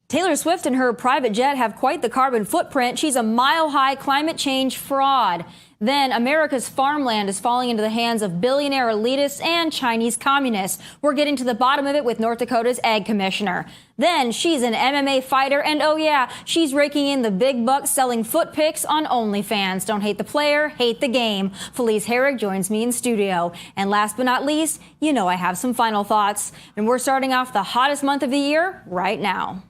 Taylor Swift and her private jet have quite the carbon footprint. She's a mile-high climate change fraud. Then America's farmland is falling into the hands of billionaire elitists and Chinese communists. We're getting to the bottom of it with North Dakota's Ag Commissioner. Then she's an MMA fighter, and oh yeah, she's raking in the big bucks selling foot pics on OnlyFans. Don't hate the player, hate the game. Felice Herrig joins me in studio. And last but not least, you know I have some final thoughts. And we're starting off the hottest month of the year right now.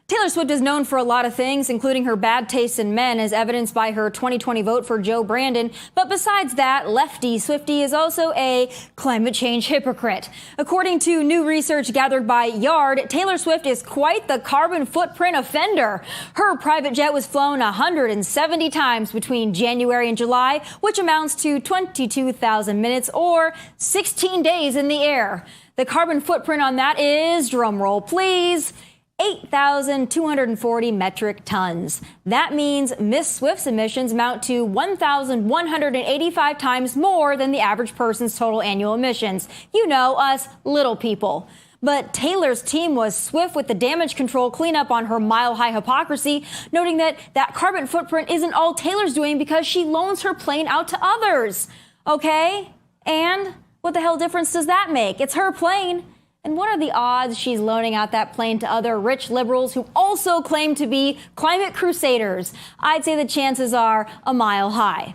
Taylor Swift is known for a lot of things, including her bad taste in men, as evidenced by her 2020 vote for Joe Brandon. But besides that, lefty Swiftie is also a climate change hypocrite. According to new research gathered by Yard, Taylor Swift is quite the carbon footprint offender. Her private jet was flown 170 times between January and July, which amounts to 22,000 minutes or 16 days in the air. The carbon footprint on that is, drumroll please, 8,240 metric tons. That means Miss Swift's emissions amount to 1,185 times more than the average person's total annual emissions. You know, us little people. But Taylor's team was swift with the damage control cleanup on her mile-high hypocrisy, noting that carbon footprint isn't all Taylor's doing because she loans her plane out to others. Okay? And what the hell difference does that make? It's her plane. And what are the odds she's loaning out that plane to other rich liberals who also claim to be climate crusaders? I'd say the chances are a mile high.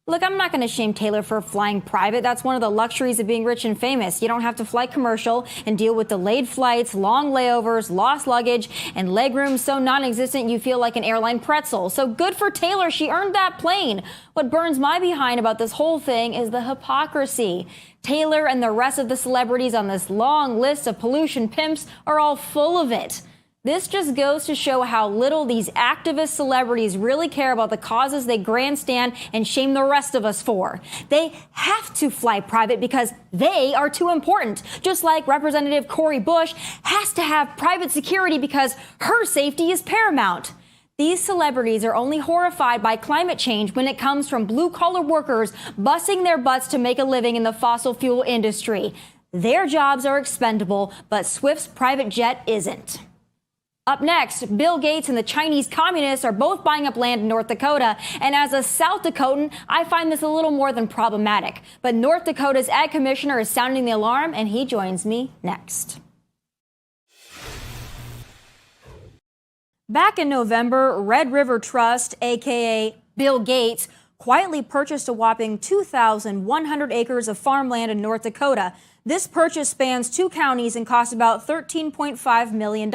Look, I'm not going to shame Taylor for flying private. That's one of the luxuries of being rich and famous. You don't have to fly commercial and deal with delayed flights, long layovers, lost luggage, and legroom so non-existent you feel like an airline pretzel. So good for Taylor. She earned that plane. What burns my behind about this whole thing is the hypocrisy. Taylor and the rest of the celebrities on this long list of pollution pimps are all full of it. This just goes to show how little these activist celebrities really care about the causes they grandstand and shame the rest of us for. They have to fly private because they are too important, just like Representative Cori Bush has to have private security because her safety is paramount. These celebrities are only horrified by climate change when it comes from blue-collar workers busting their butts to make a living in the fossil fuel industry. Their jobs are expendable, but Swift's private jet isn't. Up next, Bill Gates and the Chinese communists are both buying up land in North Dakota. And as a South Dakotan, I find this a little more than problematic. But North Dakota's Ag Commissioner is sounding the alarm, and he joins me next. Back in November, Red River Trust, a.k.a. Bill Gates, quietly purchased a whopping 2,100 acres of farmland in North Dakota. This purchase spans 2 counties and costs about $13.5 million.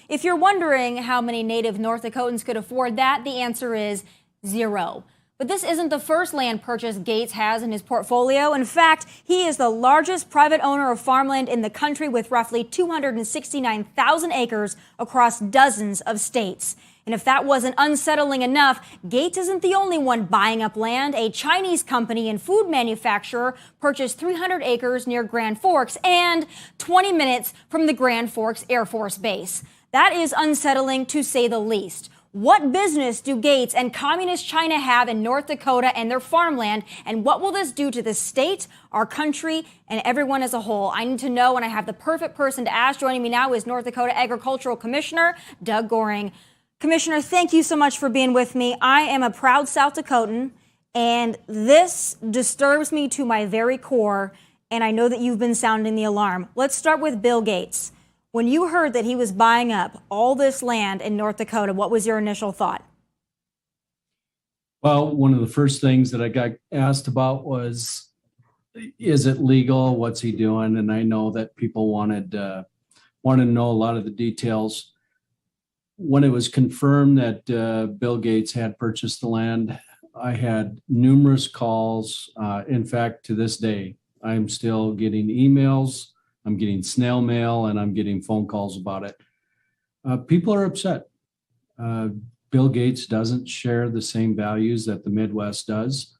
If you're wondering how many native North Dakotans could afford that, the answer is 0. But this isn't the first land purchase Gates has in his portfolio. In fact, he is the largest private owner of farmland in the country with roughly 269,000 acres across dozens of states. And if that wasn't unsettling enough, Gates isn't the only one buying up land. A Chinese company and food manufacturer purchased 300 acres near Grand Forks and 20 minutes from the Grand Forks Air Force Base. That is unsettling to say the least. What business do Gates and Communist China have in North Dakota and their farmland? And what will this do to the state, our country, and everyone as a whole? I need to know, and I have the perfect person to ask. Joining me now is North Dakota Agricultural Commissioner Doug Goring. Commissioner, thank you so much for being with me. I am a proud South Dakotan, and this disturbs me to my very core, and I know that you've been sounding the alarm. Let's start with Bill Gates. When you heard that he was buying up all this land in North Dakota, what was your initial thought? Well, one of the first things that I got asked about was, is it legal? What's he doing? And I know that people wanted to know a lot of the details. When it was confirmed that Bill Gates had purchased the land, I had numerous calls. In fact, to this day, I'm still getting emails, I'm getting snail mail, and I'm getting phone calls about it. People are upset. Bill Gates doesn't share the same values that the Midwest does.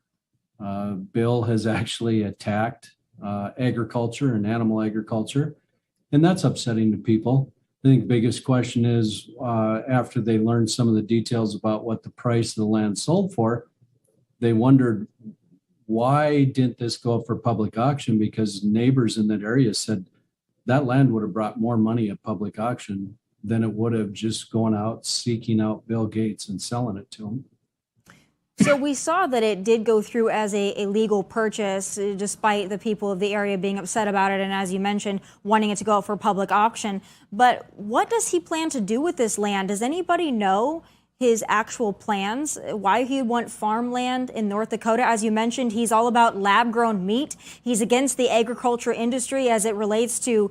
Bill has actually attacked agriculture and animal agriculture, and that's upsetting to people. I think the biggest question is, after they learn some of the details about what the price of the land sold for, they wondered, why didn't this go up for public auction? Because neighbors in that area said that land would have brought more money at public auction than it would have just going out seeking out Bill Gates and selling it to him. So we saw that it did go through as a legal purchase, despite the people of the area being upset about it, and as you mentioned, wanting it to go out for public auction. But what does he plan to do with this land? Does anybody know his actual plans, why he would want farmland in North Dakota? As you mentioned, he's all about lab-grown meat. He's against the agriculture industry as it relates to,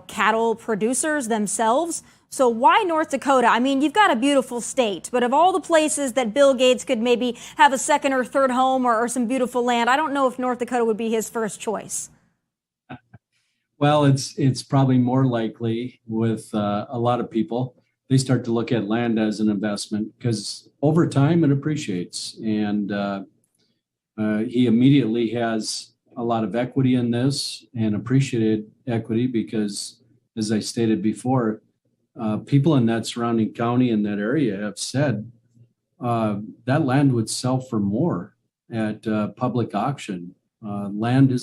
cattle producers themselves. So why North Dakota? I mean, you've got a beautiful state, but of all the places that Bill Gates could maybe have a second or third home or some beautiful land, I don't know if North Dakota would be his first choice. Well, it's probably more likely with a lot of people. They start to look at land as an investment because over time it appreciates. And he immediately has a lot of equity in this and appreciated equity because, as I stated before, people in that surrounding county in that area have said that land would sell for more at public auction. Land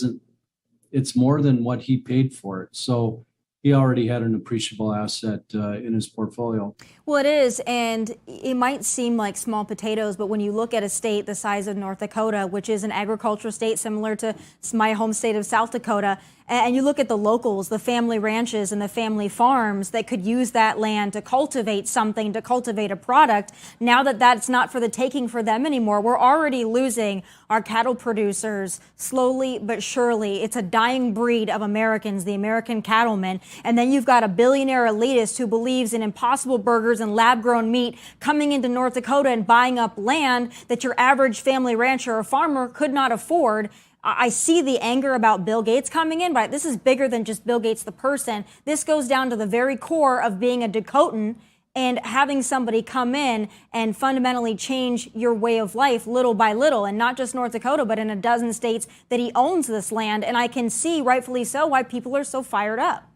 it's more than what he paid for it. So he already had an appreciable asset in his portfolio. Well, it is, and it might seem like small potatoes, but when you look at a state the size of North Dakota, which is an agricultural state similar to my home state of South Dakota, and you look at the locals, the family ranches and the family farms that could use that land to cultivate something, to cultivate a product, now that that's not for the taking for them anymore, we're already losing our cattle producers slowly but surely. It's a dying breed of Americans, the American cattlemen. And then you've got a billionaire elitist who believes in Impossible Burgers and lab-grown meat coming into North Dakota and buying up land that your average family rancher or farmer could not afford. I see the anger about Bill Gates coming in, but this is bigger than just Bill Gates the person. This goes down to the very core of being a Dakotan and having somebody come in and fundamentally change your way of life little by little, and not just North Dakota, but in a dozen states that he owns this land. And I can see, rightfully so, why people are so fired up.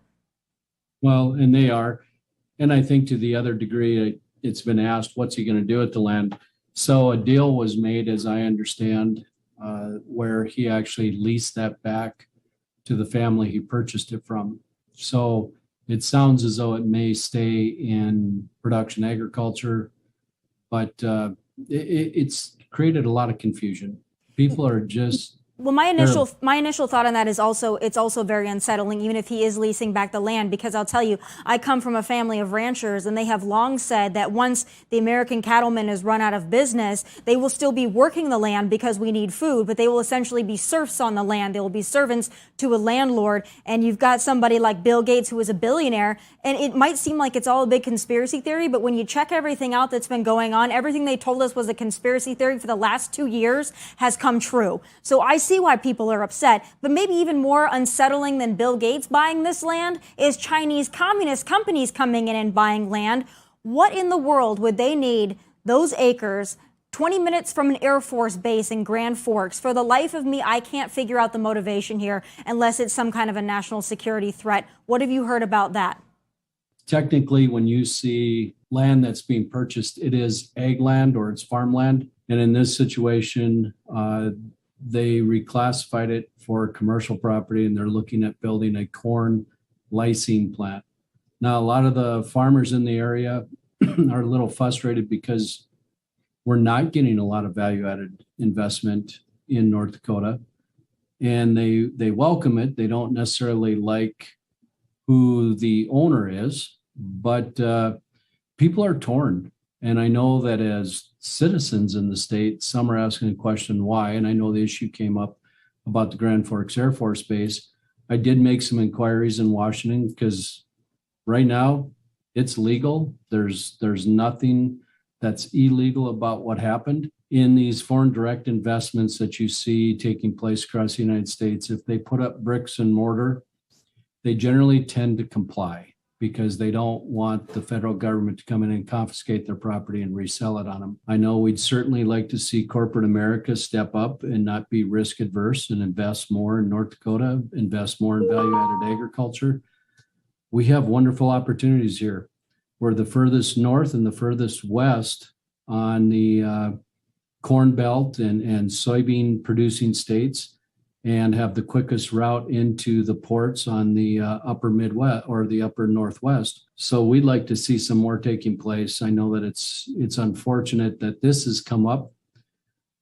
Well, and they are. And I think to the other degree, it's been asked, what's he going to do with the land? So a deal was made, as I understand, where he actually leased that back to the family he purchased it from. So it sounds as though it may stay in production agriculture, but it's created a lot of confusion. People are just... Well, my initial thought on that is it's also very unsettling, even if he is leasing back the land, because I'll tell you, I come from a family of ranchers, and they have long said that once the American cattleman is run out of business, they will still be working the land because we need food, but they will essentially be serfs on the land. They will be servants to a landlord. And you've got somebody like Bill Gates, who is a billionaire, and it might seem like it's all a big conspiracy theory, but when you check everything out that's been going on, everything they told us was a conspiracy theory for the last 2 years has come true. So I see why people are upset, but maybe even more unsettling than Bill Gates buying this land is Chinese communist companies coming in and buying land. What in the world would they need those acres 20 minutes from an Air Force base in Grand Forks? For the life of me, I can't figure out the motivation here unless it's some kind of a national security threat. What have you heard about that? Technically, when you see land that's being purchased, it is ag land or it's farmland. And in this situation, they reclassified it for commercial property, and they're looking at building a corn lysine plant. Now, a lot of the farmers in the area are a little frustrated because we're not getting a lot of value-added investment in North Dakota, and they welcome it. They don't necessarily like who the owner is, but people are torn. And I know that as citizens in the state, some are asking the question why. And I know the issue came up about the Grand Forks Air Force Base. I did make some inquiries in Washington because right now it's legal. There's nothing that's illegal about what happened. In these foreign direct investments that you see taking place across the United States, if they put up bricks and mortar, they generally tend to comply, because they don't want the federal government to come in and confiscate their property and resell it on them. I know we'd certainly like to see corporate America step up and not be risk adverse and invest more in North Dakota, invest more in value-added agriculture. We have wonderful opportunities here. We're the furthest north and the furthest west on the corn belt and soybean producing states, and have the quickest route into the ports on the upper Midwest or the upper Northwest. So we'd like to see some more taking place. I know that it's unfortunate that this has come up,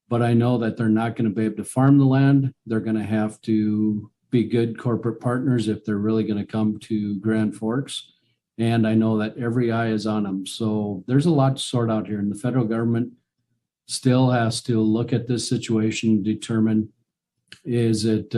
but I know that they're not going to be able to farm the land. They're going to have to be good corporate partners if they're really going to come to Grand Forks. And I know that every eye is on them. So there's a lot to sort out here, and the federal government still has to look at this situation, determine is it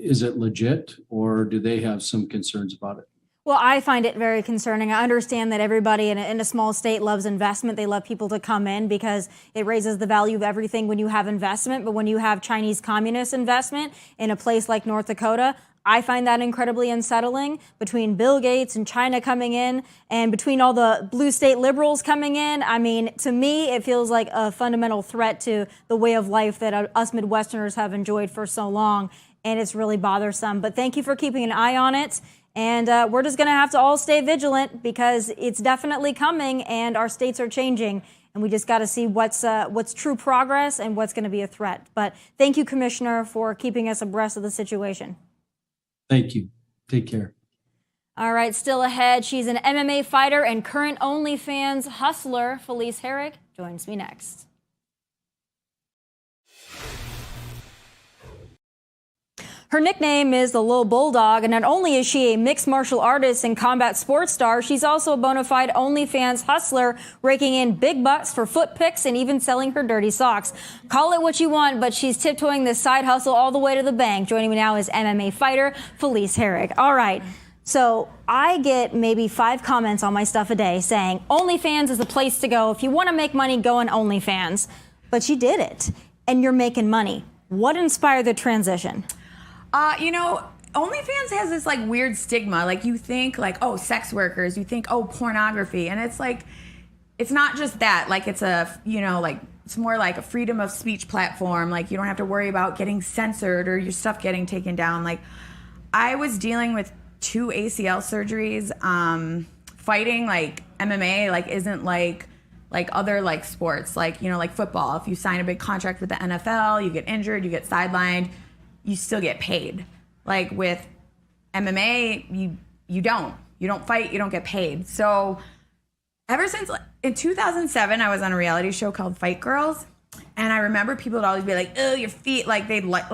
legit, or do they have some concerns about it? Well, I find it very concerning. I understand that everybody in a small state loves investment. They love people to come in because it raises the value of everything when you have investment. But when you have Chinese communist investment in a place like North Dakota, I find that incredibly unsettling. Between Bill Gates and China coming in, and between all the blue state liberals coming in, I mean, to me, it feels like a fundamental threat to the way of life that us Midwesterners have enjoyed for so long. And it's really bothersome. But thank you for keeping an eye on it. And we're just going to have to all stay vigilant because it's definitely coming and our states are changing. And we just got to see what's true progress and what's going to be a threat. But thank you, Commissioner, for keeping us abreast of the situation. Thank you. Take care. All right, still ahead, she's an MMA fighter and current OnlyFans hustler. Felice Herrig joins me next. Her nickname is the Little Bulldog, and not only is she a mixed martial artist and combat sports star, she's also a bona fide OnlyFans hustler, raking in big bucks for foot pics and even selling her dirty socks. Call it what you want, but she's tiptoeing this side hustle all the way to the bank. Joining me now is MMA fighter Felice Herrig. All right. So I get maybe 5 comments on my stuff a day saying OnlyFans is the place to go. If you want to make money, go on OnlyFans. But you did it, and you're making money. What inspired the transition? OnlyFans has this like weird stigma. Like you think like, oh, sex workers, you think, oh, pornography. And it's like, it's not just that. Like it's it's more like a freedom of speech platform. Like you don't have to worry about getting censored or your stuff getting taken down. Like I was dealing with 2 ACL surgeries. Fighting like MMA like isn't like other like sports, like football. If you sign a big contract with the NFL, you get injured, you get sidelined, you still get paid. Like with MMA, you don't fight, you don't get paid. So ever since in 2007, I was on a reality show called Fight Girls, and I remember people would always be like, "Oh, your feet!" Like they'd like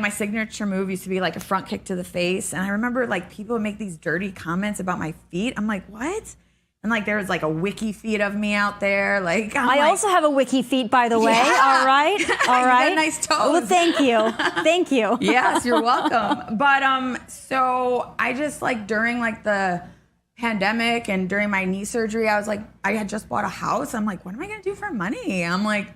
my signature move used to be like a front kick to the face, and I remember like people would make these dirty comments about my feet. I'm like, what? And like there was like a wiki feed of me out there. Like I also have a wiki feet, by the way. Yeah. All right. All right. You got nice toes. Well, thank you. Thank you. Yes, you're welcome. But so I just like during like the pandemic and during my knee surgery, I was like, I had just bought a house. I'm like, what am I gonna do for money? I'm like,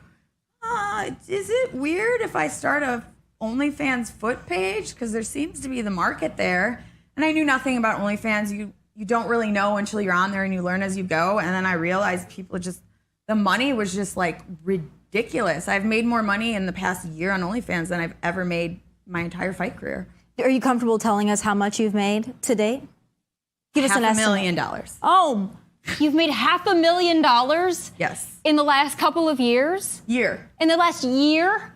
is it weird if I start a OnlyFans foot page? Because there seems to be the market there. And I knew nothing about OnlyFans. You don't really know until you're on there and you learn as you go. And then I realized the money was just like ridiculous. I've made more money in the past year on OnlyFans than I've ever made my entire fight career. Are you comfortable telling us how much you've made to date? Give us an estimate. $500,000. Oh, you've made $500,000? Yes. In the last couple of years? Year. In the last year?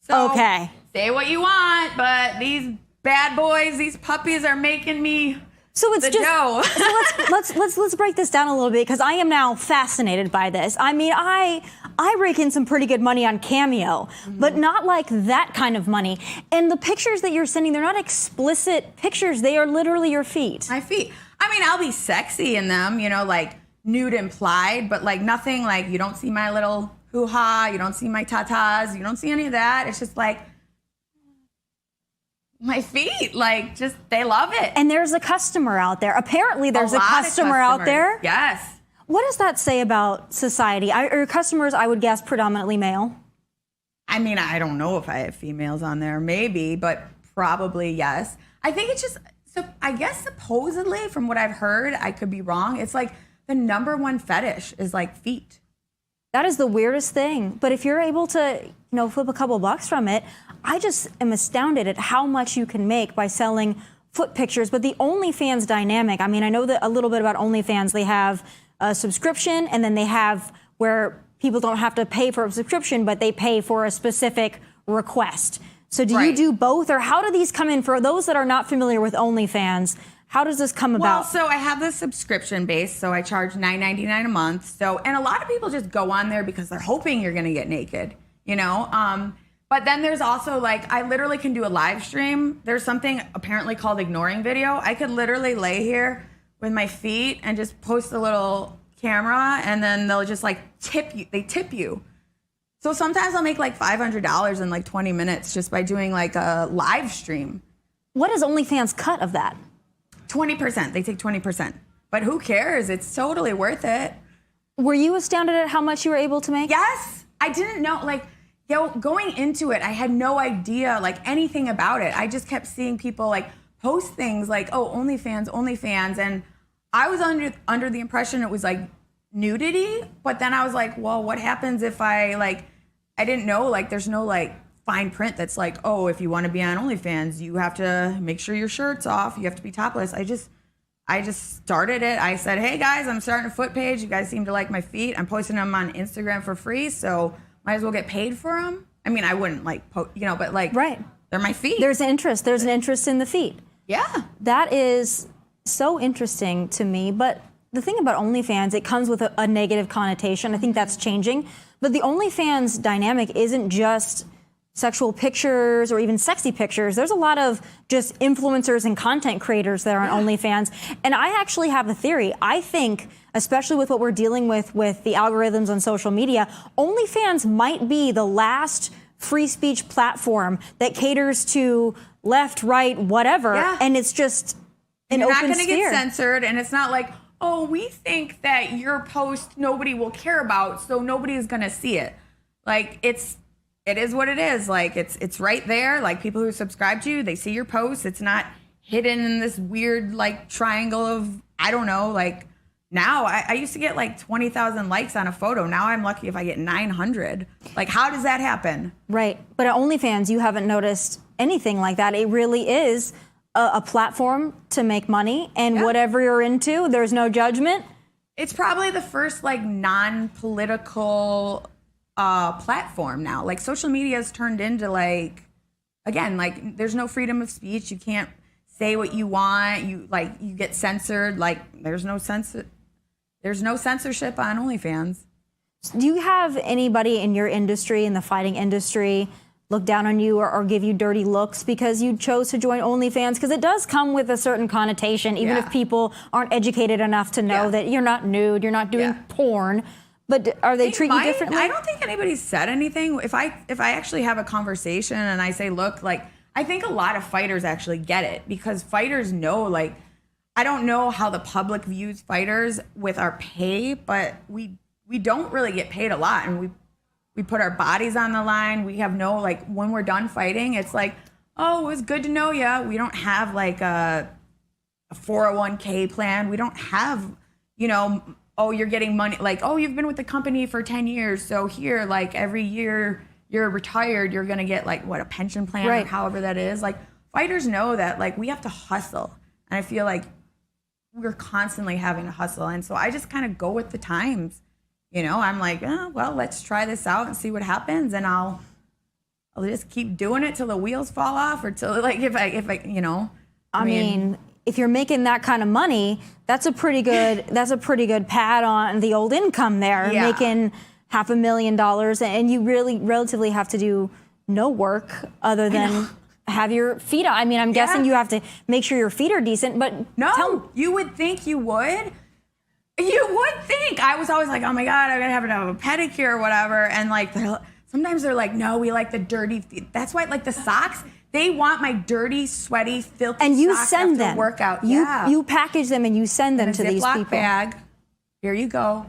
So, okay. Say what you want, but these bad boys, these puppies are making me... So it's dough. So let's break this down a little bit because I am now fascinated by this. I mean, I rake in some pretty good money on Cameo, but not like that kind of money. And the pictures that you're sending, they're not explicit pictures. They are literally your feet. My feet. I mean, I'll be sexy in them, like nude implied, but like nothing like you don't see my little hoo-ha, you don't see my tatas, you don't see any of that. It's just like my feet, like just they love it. And there's a customer out there. Apparently there's a customer out there. Yes. What does that say about society? Are your customers, I would guess, predominantly male? I mean, I don't know if I have females on there, maybe, but probably yes. I think it's just, so I guess supposedly from what I've heard, I could be wrong, it's like the #1 fetish is like feet. That is the weirdest thing. But if you're able to, flip a couple bucks from it, I just am astounded at how much you can make by selling foot pictures. But the OnlyFans dynamic, I mean, I know that a little bit about OnlyFans. They have a subscription, and then they have where people don't have to pay for a subscription, but they pay for a specific request. So do you do both, or how do these come in? For those that are not familiar with OnlyFans, how does this come about? Well, so I have the subscription base, so I charge $9.99 a month. So, and a lot of people just go on there because they're hoping you're going to get naked, you know? But then there's also like, I literally can do a live stream. There's something apparently called ignoring video. I could literally lay here with my feet and just post a little camera, and then they'll just like tip you. They tip you. So sometimes I'll make like $500 in like 20 minutes just by doing like a live stream. What does OnlyFans cut of that? 20%. They take 20%. But who cares? It's totally worth it. Were you astounded at how much you were able to make? Yes. I didn't know, like, going into it, I had no idea like anything about it. I just kept seeing people like post things like, oh, OnlyFans. And I was under the impression it was like nudity. But then I was like, well, what happens if I didn't know, like, there's no like fine print that's like, oh, if you want to be on OnlyFans, you have to make sure your shirt's off. You have to be topless. I just started it. I said, hey guys, I'm starting a foot page. You guys seem to like my feet. I'm posting them on Instagram for free, so might as well get paid for them. I mean, I wouldn't like, but like, they're my feet. There's an interest. There's an interest in the feet. Yeah. That is so interesting to me. But the thing about OnlyFans, it comes with a negative connotation. I think that's changing. But the OnlyFans dynamic isn't just sexual pictures or even sexy pictures. There's a lot of just influencers and content creators that are on OnlyFans. And I actually have a theory. I think, especially with what we're dealing with the algorithms on social media, OnlyFans might be the last free speech platform that caters to left, right, whatever. Yeah. And it's just an open sphere. You're not going to get censored, and it's not like, oh, we think that your post nobody will care about, so nobody is going to see it. Like, it is what it is. Like, it's right there. Like, people who subscribe to you, they see your post. It's not hidden in this weird, like, triangle of, I don't know, like, now I used to get like 20,000 likes on a photo. Now I'm lucky if I get 900. Like, how does that happen? Right. But at OnlyFans, you haven't noticed anything like that. It really is a platform to make money, and whatever you're into, there's no judgment. It's probably the first like non-political platform now. Like, social media has turned into like, again, like, there's no freedom of speech. You can't say what you want. You get censored. Like, there's no censorship on OnlyFans. Do you have anybody in your industry, in the fighting industry, look down on you or give you dirty looks because you chose to join OnlyFans? Because it does come with a certain connotation, even if people aren't educated enough to know that you're not nude, you're not doing porn. But are they treating you differently? I don't think anybody said anything. If I actually have a conversation and I say, look, like, I think a lot of fighters actually get it, because fighters know, like, I don't know how the public views fighters with our pay, but we don't really get paid a lot, and we put our bodies on the line. We have no, like, when we're done fighting, it's like, oh, it was good to know ya. We don't have like a 401k plan. We don't have, oh, you're getting money. Like, oh, you've been with the company for 10 years. So here, like, every year you're retired, you're going to get like, what, a pension plan or however that is. Like, fighters know that, like, we have to hustle. And I feel like we're constantly having to hustle. And so I just kind of go with the times. I'm like, well, let's try this out and see what happens, and I'll just keep doing it till the wheels fall off, or till, like, if I I mean, if you're making that kind of money, that's a pretty good pad on the old income there. Yeah. Making $500,000, and you really relatively have to do no work other than have your feet on. I mean, I'm guessing you have to make sure your feet are decent, but you would think you would. You would think. I was always like, oh my God, I'm going to have a pedicure or whatever. And like, sometimes they're like, no, we like the dirty feet. That's why, like, the socks, they want my dirty, sweaty, filthy and you socks send after them. Workout. You package them and you send them to these people. Bag. Here you go.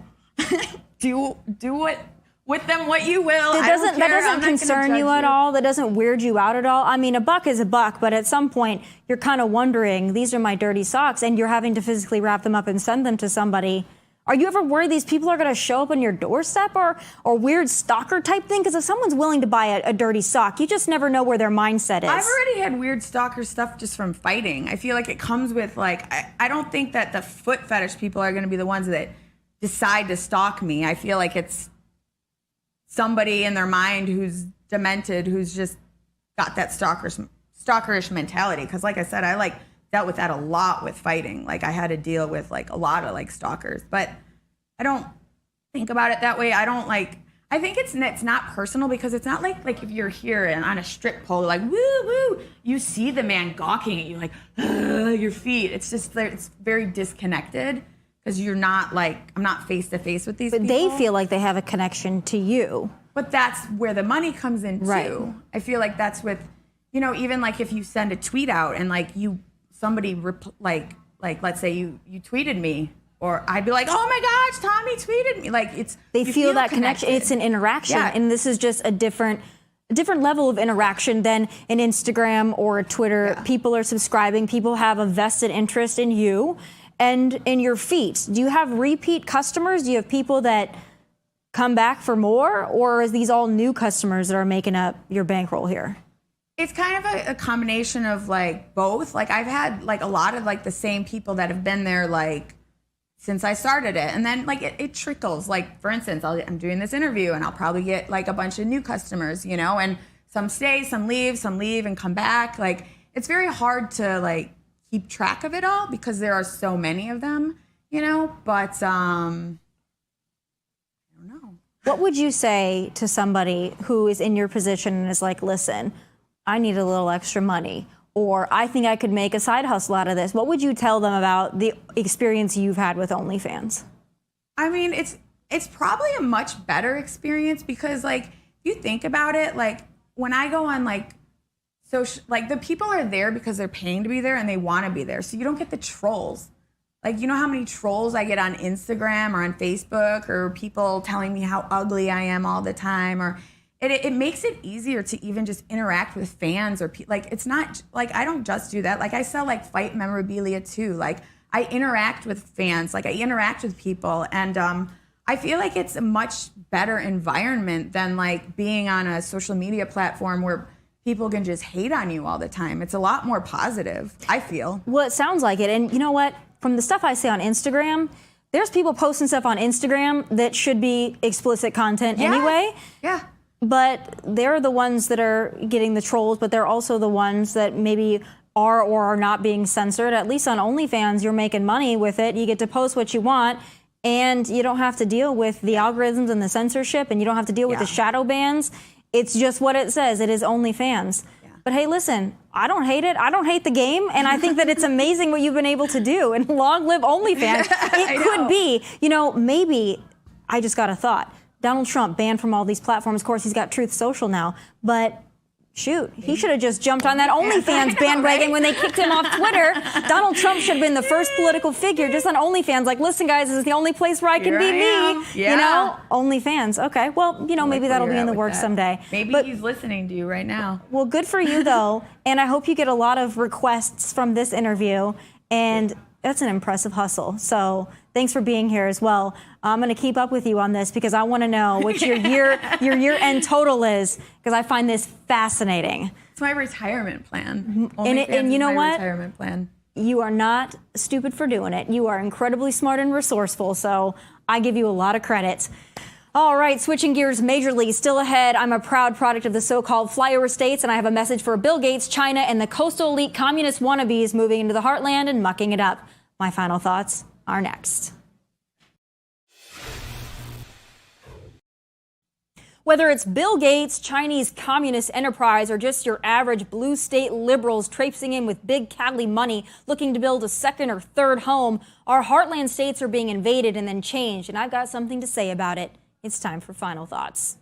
do what with them what you will. That doesn't concern you at all? That doesn't weird you out at all? I mean, a buck is a buck, but at some point you're kind of wondering, these are my dirty socks, and you're having to physically wrap them up and send them to somebody. Are you ever worried these people are going to show up on your doorstep or weird stalker type thing? Because if someone's willing to buy a dirty sock, you just never know where their mindset is. I've already had weird stalker stuff just from fighting. I feel like it comes with, like, I don't think that the foot fetish people are going to be the ones that decide to stalk me. I feel like it's somebody in their mind who's demented, who's just got that stalkerish mentality. Because like I said, I like dealt with that a lot with fighting. Like I had to deal with like a lot of like stalkers, but I don't think about it that way. I don't like, I think it's not personal, because it's not like if you're here and on a strip pole, like woo woo, you see the man gawking at you like your feet. It's just it's very disconnected, because you're not like, I'm not face to face with these people. But they feel like they have a connection to you. But that's where the money comes in too. Right. I feel like that's with, you know, even like if you send a tweet out and like somebody like let's say you tweeted me, or I'd be like, oh my gosh, Tomi tweeted me. Like they feel that connection. It's an interaction, yeah. And this is just a different level of interaction than an Instagram or a Twitter. Yeah. People are subscribing. People have a vested interest in you and in your feet. Do you have repeat customers? Do you have people that come back for more, or is these all new customers that are making up your bankroll here? It's kind of a combination of like both. Like I've had like a lot of like the same people that have been there like since I started it. And then like it trickles. Like for instance, I'm doing this interview and I'll probably get like a bunch of new customers, you know, and some stay, some leave and come back. Like it's very hard to like keep track of it all because there are so many of them, you know, but I don't know. What would you say to somebody who is in your position and is like, listen, I need a little extra money, or I think I could make a side hustle out of this? What would you tell them about the experience you've had with OnlyFans? I mean, it's probably a much better experience because, like, you think about it, like, when I go on, like, social, like, the people are there because they're paying to be there and they want to be there. So you don't get the trolls. Like, you know how many trolls I get on Instagram or on Facebook, or people telling me how ugly I am all the time, or it makes it easier to even just interact with fans or like, it's not like, I don't just do that. Like I sell like fight memorabilia too. Like I interact with fans, like I interact with people, and I feel like it's a much better environment than like being on a social media platform where people can just hate on you all the time. It's a lot more positive, I feel. Well, it sounds like it. And you know what? From the stuff I see on Instagram, there's people posting stuff on Instagram that should be explicit content anyway. Yeah. But they're the ones that are getting the trolls, but they're also the ones that maybe are or are not being censored. At least on OnlyFans, you're making money with it. You get to post what you want, and you don't have to deal with the algorithms and the censorship, and you don't have to deal with the shadow bans. It's just what it says. It is OnlyFans. Yeah. But hey, listen, I don't hate it. I don't hate the game, and I think that it's amazing what you've been able to do. And long live OnlyFans. It could be, you know, maybe, I just got a thought. Donald Trump banned from all these platforms. Of course, he's got Truth Social now, but shoot, he should have just jumped on that OnlyFans bandwagon when they kicked him off Twitter. Donald Trump should have been the first political figure just on OnlyFans. Like, listen, guys, this is the only place where I can be me. Yeah. You know, OnlyFans. Okay, well, you know, maybe that'll be in the works someday. Maybe he's listening to you right now. Well, good for you, though, and I hope you get a lot of requests from this interview, and that's an impressive hustle. So thanks for being here as well. I'm going to keep up with you on this because I want to know what your year-end total is, because I find this fascinating. It's my retirement plan. And you know what? Retirement plan. You are not stupid for doing it. You are incredibly smart and resourceful, so I give you a lot of credit. All right, switching gears majorly, still ahead. I'm a proud product of the so-called flyover states, and I have a message for Bill Gates, China, and the coastal elite communist wannabes moving into the heartland and mucking it up. My final thoughts are next. Whether it's Bill Gates, Chinese communist enterprise, or just your average blue state liberals traipsing in with big cuddly money looking to build a second or third home, our heartland states are being invaded and then changed, and I've got something to say about it. It's time for final thoughts.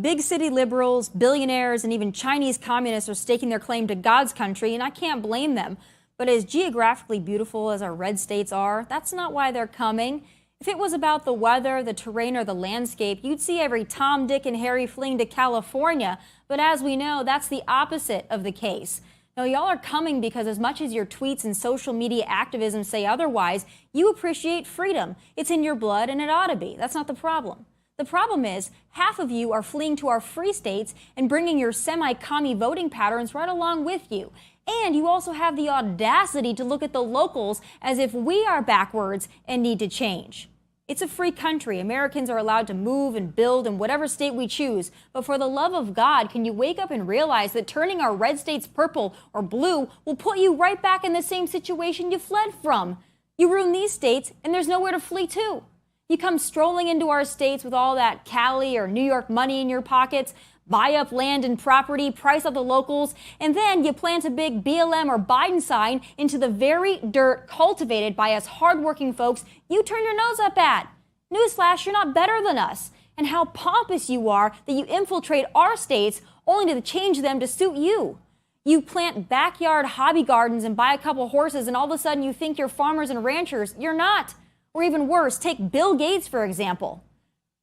Big city liberals, billionaires, and even Chinese communists are staking their claim to God's country, and I can't blame them. But as geographically beautiful as our red states are, that's not why they're coming. If it was about the weather, the terrain, or the landscape, you'd see every Tom, Dick, and Harry fleeing to California. But as we know, that's the opposite of the case. Now, y'all are coming because as much as your tweets and social media activism say otherwise, you appreciate freedom. It's in your blood, and it ought to be. That's not the problem. The problem is, half of you are fleeing to our free states and bringing your semi-commie voting patterns right along with you. And you also have the audacity to look at the locals as if we are backwards and need to change. It's a free country. Americans are allowed to move and build in whatever state we choose. But for the love of God, can you wake up and realize that turning our red states purple or blue will put you right back in the same situation you fled from? You ruin these states and there's nowhere to flee to. You come strolling into our states with all that Cali or New York money in your pockets, buy up land and property, price out the locals, and then you plant a big BLM or Biden sign into the very dirt cultivated by us hardworking folks you turn your nose up at. Newsflash, you're not better than us. And how pompous you are that you infiltrate our states only to change them to suit you. You plant backyard hobby gardens and buy a couple horses, and all of a sudden you think you're farmers and ranchers. You're not. Or even worse, take Bill Gates, for example.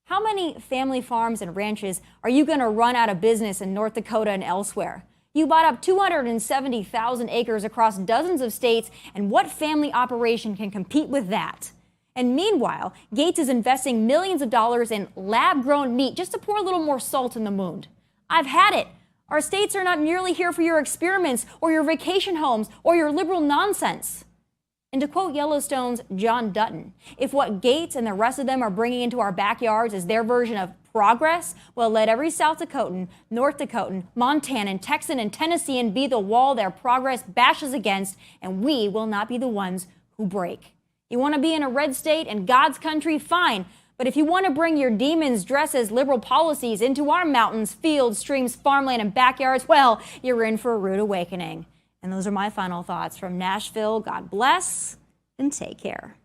How many family farms and ranches are you going to run out of business in North Dakota and elsewhere? You bought up 270,000 acres across dozens of states, and what family operation can compete with that? And meanwhile, Gates is investing millions of dollars in lab-grown meat just to pour a little more salt in the wound. I've had it. Our states are not merely here for your experiments or your vacation homes or your liberal nonsense. And to quote Yellowstone's John Dutton, if what Gates and the rest of them are bringing into our backyards is their version of progress, well, let every South Dakotan, North Dakotan, Montanan, Texan, and Tennessean be the wall their progress bashes against, and we will not be the ones who break. You want to be in a red state and God's country? Fine. But if you want to bring your demons dressed as liberal policies into our mountains, fields, streams, farmland, and backyards, well, you're in for a rude awakening. And those are my final thoughts from Nashville. God bless and take care.